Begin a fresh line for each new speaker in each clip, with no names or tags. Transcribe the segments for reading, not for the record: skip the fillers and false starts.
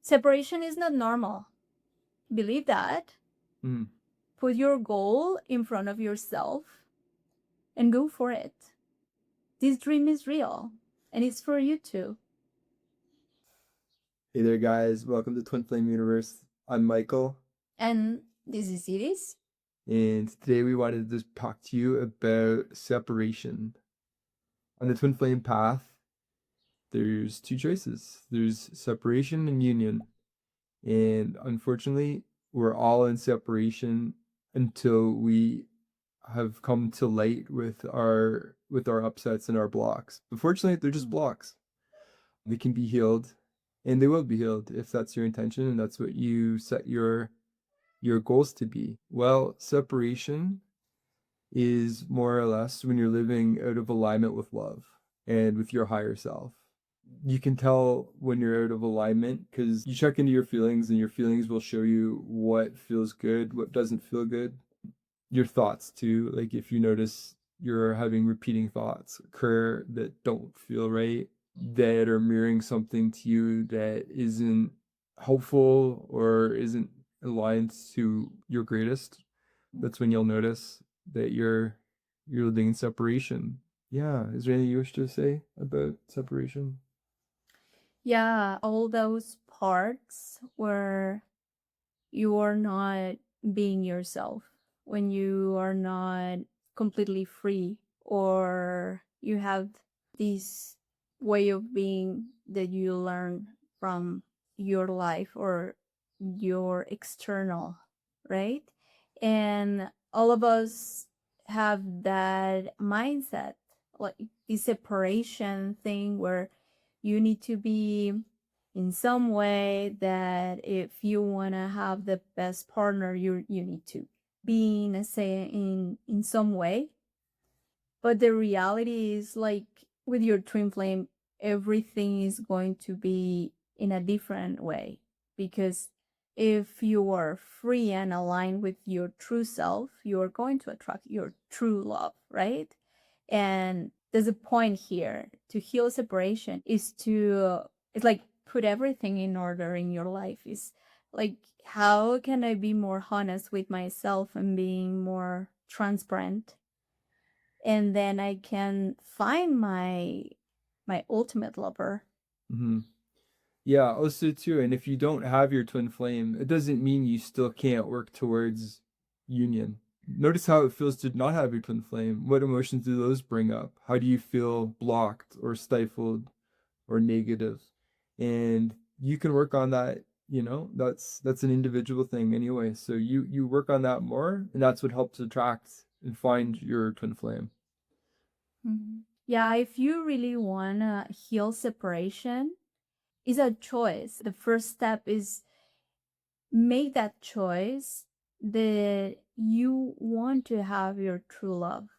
Separation is not normal. Believe that.
Mm.
Put your goal in front of yourself and go for it. This dream is real and it's for you too.
Hey there, guys. Welcome to Twin Flame Universe. I'm Michael,
And this is Iris.
and today we wanted to talk to you about separation. On the Twin Flame path, there's two choices. There's separation and union. And unfortunately, we're all in separation until we have come to light with our upsets and our blocks. But fortunately, they're just blocks. They can be healed, and they will be healed if that's your intention and that's what you set your goals to be. Well, separation is more or less when you're living out of alignment with love and with your higher self. You can tell when you're out of alignment because you check into your feelings, and your feelings will show you what feels good, what doesn't feel good. Your thoughts too, like if you notice you're having repeating thoughts occur that don't feel right, that are mirroring something to you that isn't helpful or isn't aligned to your greatest, that's when you'll notice that you're living in separation. Yeah, is there anything you wish to say about separation?
Yeah, all those parts where you are not being yourself, when you are not completely free, or you have this way of being that you learn from your life or your external, right? And all of us have that mindset, like the separation thing where you need to be in some way, that if you want to have the best partner, you need to be in, say, in some way. But the reality is, like, with your twin flame, everything is going to be in a different way, because if you are free and aligned with your true self, you are going to attract your true love, right? And there's a point here to heal separation is to, it's like, put everything in order in your life. Is like, how can I be more honest with myself and being more transparent, and then I can find my ultimate lover.
Mm-hmm. Yeah, also too, and if you don't have your twin flame, it doesn't mean you still can't work towards union. Notice how it feels to not have your twin flame. What emotions do those bring up? How do you feel blocked or stifled or negative? And you can work on that, that's an individual thing anyway. So you work on that more, and that's what helps attract and find your twin flame.
Mm-hmm. Yeah, if you really want to heal separation, it's a choice. The first step is make that choice that you want to have your true love,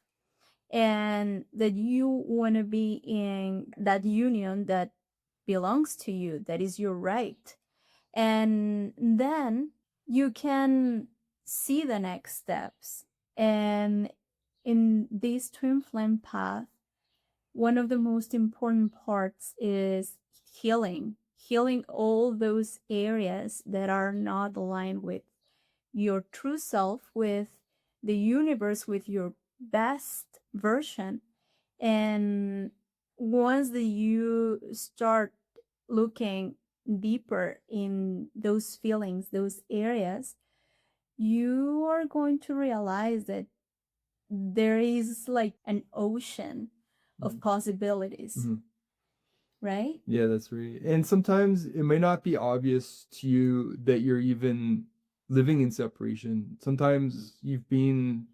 and that you want to be in that union that belongs to you, that is your right. And then you can see the next steps. And in this twin flame path, one of the most important parts is healing all those areas that are not aligned with your true self, with the universe, with your best version. And once that you start looking deeper in those feelings, those areas, you are going to realize that there is like an ocean of possibilities,
Mm-hmm.
right?
Yeah, that's right. And sometimes it may not be obvious to you that you're even living in separation. Sometimes you've been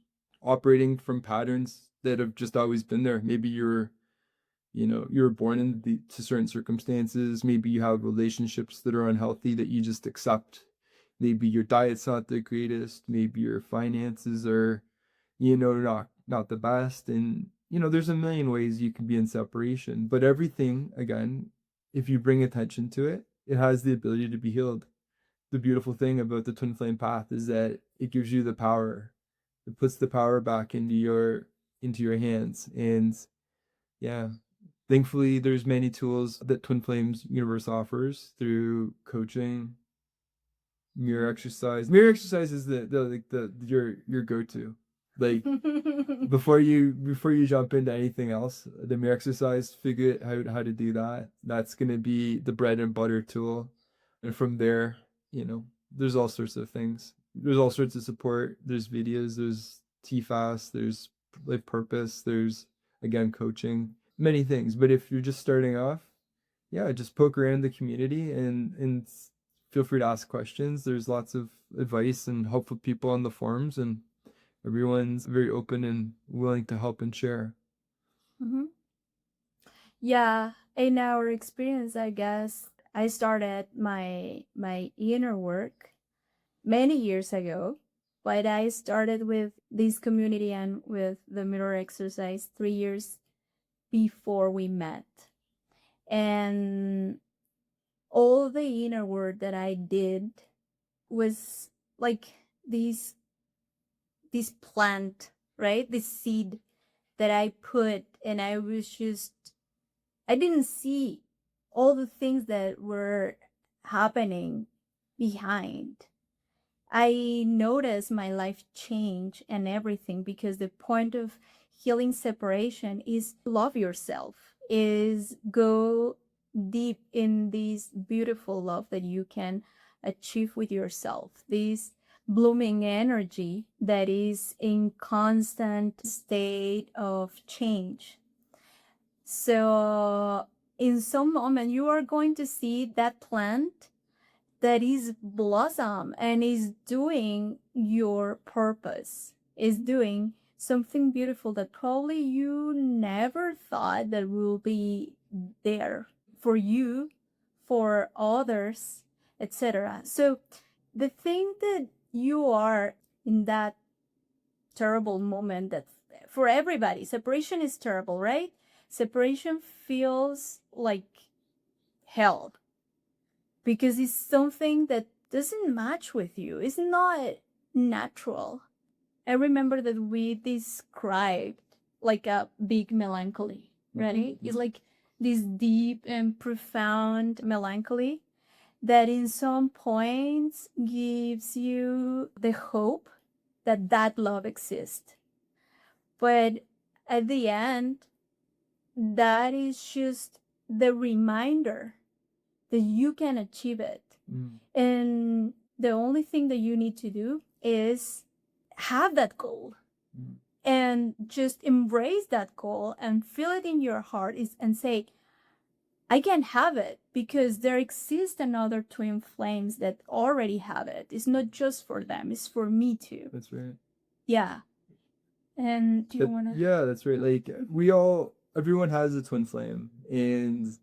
operating from patterns that have just always been there. Maybe you were born to certain circumstances. Maybe you have relationships that are unhealthy that you just accept. Maybe your diet's not the greatest. Maybe your finances are, not the best. And, there's a million ways you can be in separation. But everything, again, if you bring attention to it, it has the ability to be healed. The beautiful thing about the twin flame path is that it gives you the power. It puts the power back into your hands. And yeah, Thankfully, there's many tools that Twin Flames Universe offers through coaching, mirror exercise. Mirror exercise is the your go-to. Like before you jump into anything else, the mirror exercise, figure out how to do that. That's gonna be the bread and butter tool. And from there, there's all sorts of things. There's all sorts of support. There's videos, there's TFAS, there's life purpose, there's again coaching, many things. But if you're just starting off, yeah, just poke around the community and feel free to ask questions. There's lots of advice and helpful people on the forums, and everyone's very open and willing to help and share.
Mm-hmm. Yeah, in our experience, I guess I started my inner work many years ago, but I started with this community and with the mirror exercise 3 years before we met. And all the inner work that I did was like this this plant, right? This seed that I put, and I didn't see all the things that were happening behind. I noticed my life change and everything, because the point of healing separation is love yourself, is go deep in this beautiful love that you can achieve with yourself, this blooming energy that is in constant state of change. So in some moment you are going to see that plant that is blossom and is doing your purpose, is doing something beautiful that probably you never thought that will be there for you, for others, etc. So the thing that you are in that terrible moment, that for everybody separation is terrible, right? Separation feels like hell, because it's something that doesn't match with you. It's not natural. I remember that we described like a big melancholy, right? Mm-hmm. It's like this deep and profound melancholy that in some points gives you the hope that that love exists. But at the end, that is just the reminder that you can achieve it. Mm. And the only thing that you need to do is have that goal. Mm. And just embrace that goal and feel it in your heart and say, I can have it, because there exist another twin flames that already have it. It's not just for them, it's for me too.
That's right.
Yeah. And do you want to?
Yeah, that's right. Like everyone has a twin flame, and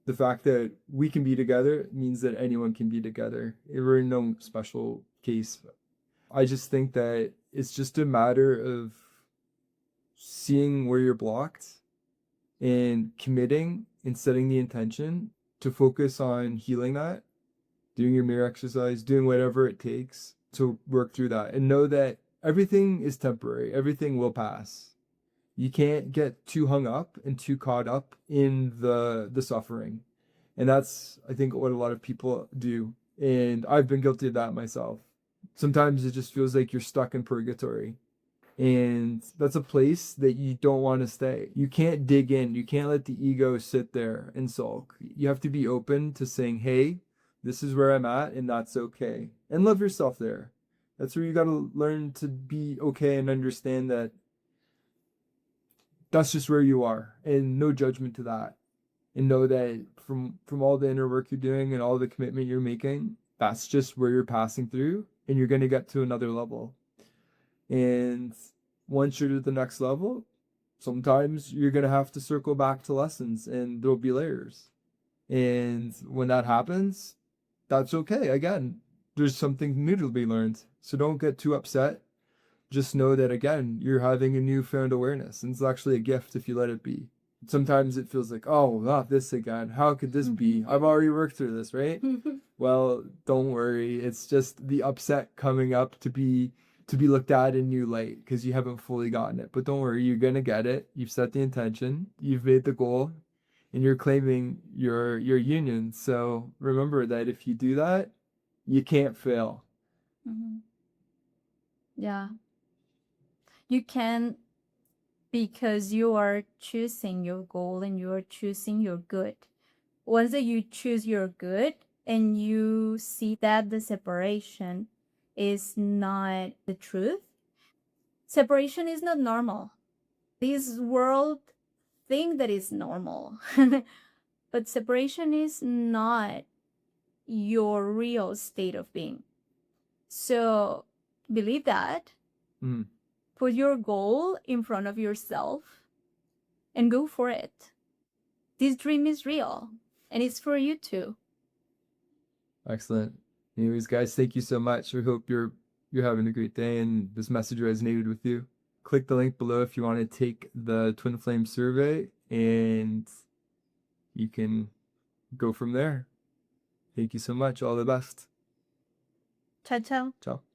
the fact that we can be together means that anyone can be together. We're in no special case. I just think that it's just a matter of seeing where you're blocked and committing and setting the intention to focus on healing that, doing your mirror exercise, doing whatever it takes to work through that, and know that everything is temporary. Everything will pass. You can't get too hung up and too caught up in the suffering. And that's, I think, what a lot of people do. And I've been guilty of that myself. Sometimes it just feels like you're stuck in purgatory. And that's a place that you don't want to stay. You can't dig in. You can't let the ego sit there and sulk. You have to be open to saying, hey, this is where I'm at, and that's okay. And love yourself there. That's where you got to learn to be okay and understand that that's just where you are, and no judgment to that. And know that from all the inner work you're doing and all the commitment you're making, that's just where you're passing through, and you're going to get to another level. And once you're at the next level, sometimes you're going to have to circle back to lessons, and there'll be layers. And when that happens, that's okay. Again, there's something new to be learned. So don't get too upset. Just know that, again, you're having a newfound awareness, and it's actually a gift if you let it be. Sometimes it feels like, oh, not this again. How could this be? I've already worked through this, right? Well, don't worry. It's just the upset coming up to be looked at in new light, because you haven't fully gotten it. But don't worry, you're going to get it. You've set the intention. You've made the goal. and you're claiming your union. So remember that if you do that, you can't fail.
Mm-hmm. Yeah. You can, because you are choosing your goal and you are choosing your good. Once that you choose your good and you see that the separation is not the truth, separation is not normal. This world think that is normal. But separation is not your real state of being. So believe that, put your goal in front of yourself and go for it. This dream is real and it's for you too.
Excellent. Anyways, guys, thank you so much. We hope you're having a great day and this message resonated with you. Click the link below if you want to take the Twin Flame survey, and you can go from there. Thank you so much. All the best.
Ciao, ciao.
Ciao.